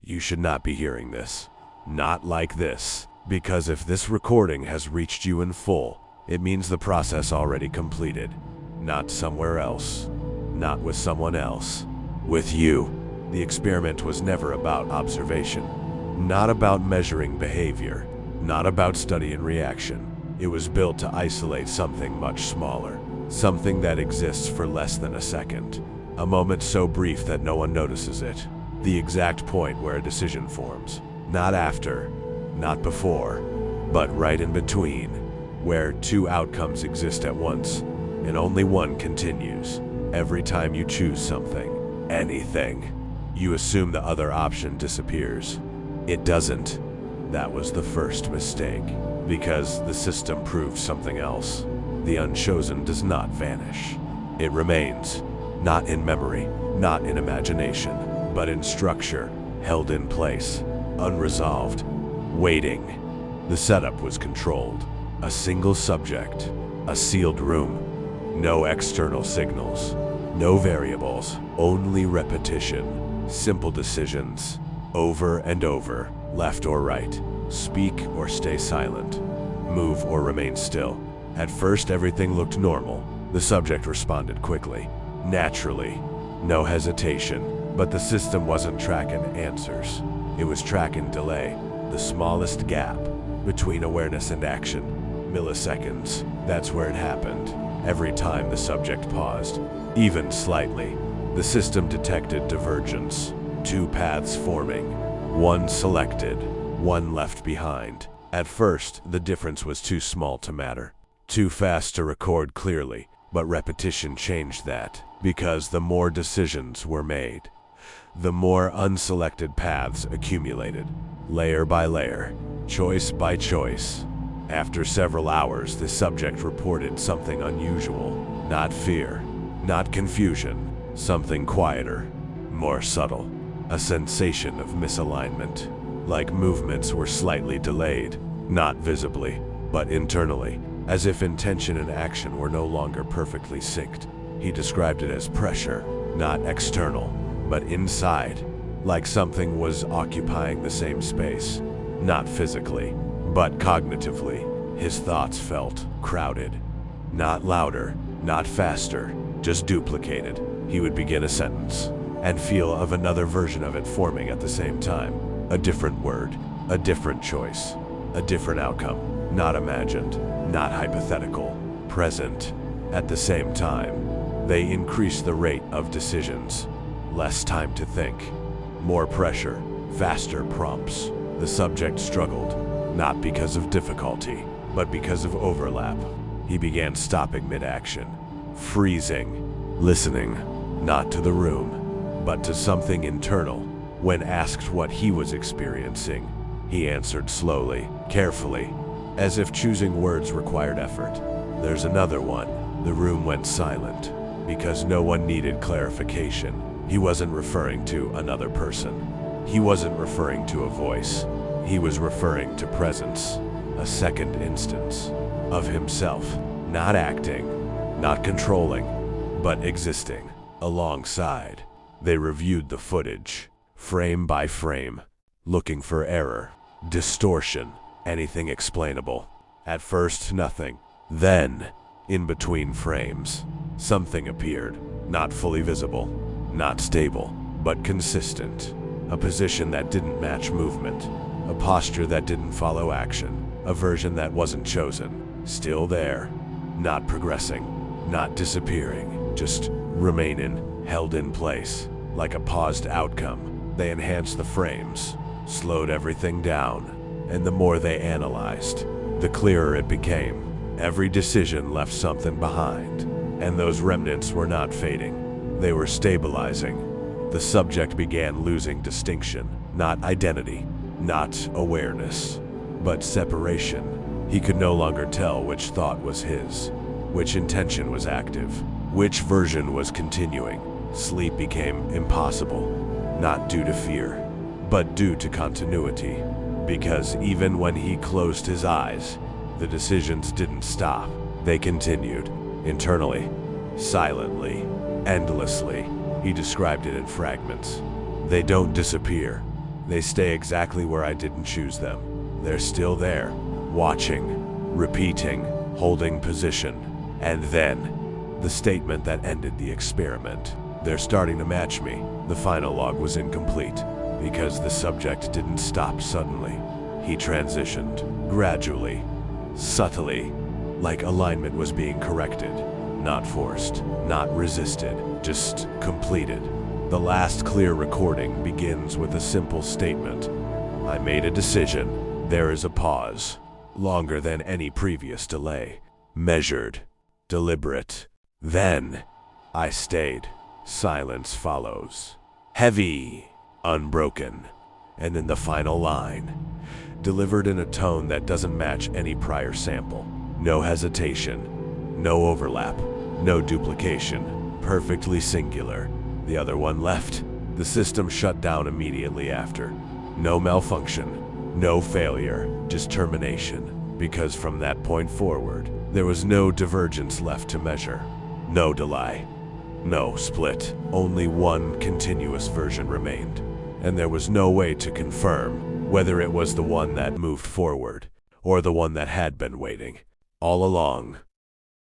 You should not be hearing this. Not like this. Because if this recording has reached you in full, it means the process already completed. Not somewhere else. Not with someone else. With you. The experiment was never about observation. Not about measuring behavior. Not about study and reaction. It was built to isolate something much smaller. Something that exists for less than a second. A moment so brief that no one notices it. The exact point where a decision forms. Not after, not before, but right in between. Where two outcomes exist at once, and only one continues. Every time you choose something, anything, you assume the other option disappears. It doesn't. That was the first mistake. Because the system proved something else. The unchosen does not vanish. It remains. Not in memory, not in imagination, but in structure, held in place, unresolved, waiting. The setup was controlled. A single subject, a sealed room, no external signals, no variables, only repetition, simple decisions, over and over, left or right, speak or stay silent, move or remain still. At first everything looked normal. The subject responded quickly, naturally, no hesitation, but the system wasn't tracking answers. It was tracking delay, the smallest gap between awareness and action. Milliseconds, that's where it happened. Every time the subject paused, even slightly, the system detected divergence. Two paths forming, one selected, one left behind. At first, the difference was too small to matter. Too fast to record clearly, but repetition changed that. Because the more decisions were made, the more unselected paths accumulated, layer by layer, choice by choice. After several hours, the subject reported something unusual. Not fear, not confusion, something quieter, more subtle. A sensation of misalignment, like movements were slightly delayed, not visibly, but internally, as if intention and action were no longer perfectly synced. He described it as pressure, not external, but inside, like something was occupying the same space, not physically, but cognitively. His thoughts felt crowded, not louder, not faster, just duplicated. He would begin a sentence and feel of another version of it forming at the same time. A different word, a different choice, a different outcome, not imagined, not hypothetical, present. At the same time, they increase the rate of decisions. Less time to think, more pressure, faster prompts. The subject struggled, not because of difficulty, but because of overlap. He began stopping mid-action, freezing, listening, not to the room, but to something internal. When asked what he was experiencing, he answered slowly, carefully, as if choosing words required effort. There's another one. The room went silent, because no one needed clarification. He wasn't referring to another person. He wasn't referring to a voice. He was referring to presence, a second instance of himself, not acting, not controlling, but existing alongside. They reviewed the footage, frame by frame, looking for error, distortion, anything explainable. At first, nothing. Then, in between frames, something appeared, not fully visible, not stable, but consistent. A position that didn't match movement, a posture that didn't follow action, a version that wasn't chosen, still there, not progressing, not disappearing, just remaining, held in place, like a paused outcome. They enhanced the frames, slowed everything down, and the more they analyzed, the clearer it became. Every decision left something behind, and those remnants were not fading. They were stabilizing. The subject began losing distinction, not identity, not awareness, but separation. He could no longer tell which thought was his, which intention was active, which version was continuing. Sleep became impossible, not due to fear, but due to continuity. Because even when he closed his eyes, the decisions didn't stop. They continued, internally, silently, endlessly. He described it in fragments. They don't disappear. They stay exactly where I didn't choose them. They're still there, watching, repeating, holding position. And then, the statement that ended the experiment. They're starting to match me. The final log was incomplete, because the subject didn't stop suddenly. He transitioned, gradually, subtly, like alignment was being corrected. Not forced, not resisted, just completed. The last clear recording begins with a simple statement. I made a decision. There is a pause, longer than any previous delay. Measured, deliberate. Then, I stayed. Silence follows. Heavy, unbroken. And in the final line, delivered in a tone that doesn't match any prior sample. No hesitation, no overlap, no duplication. Perfectly singular. The other one left. The system shut down immediately after. No malfunction, no failure, just termination. Because from that point forward, there was no divergence left to measure. No delay. No split. Only one continuous version remained. And there was no way to confirm whether it was the one that moved forward or the one that had been waiting all along.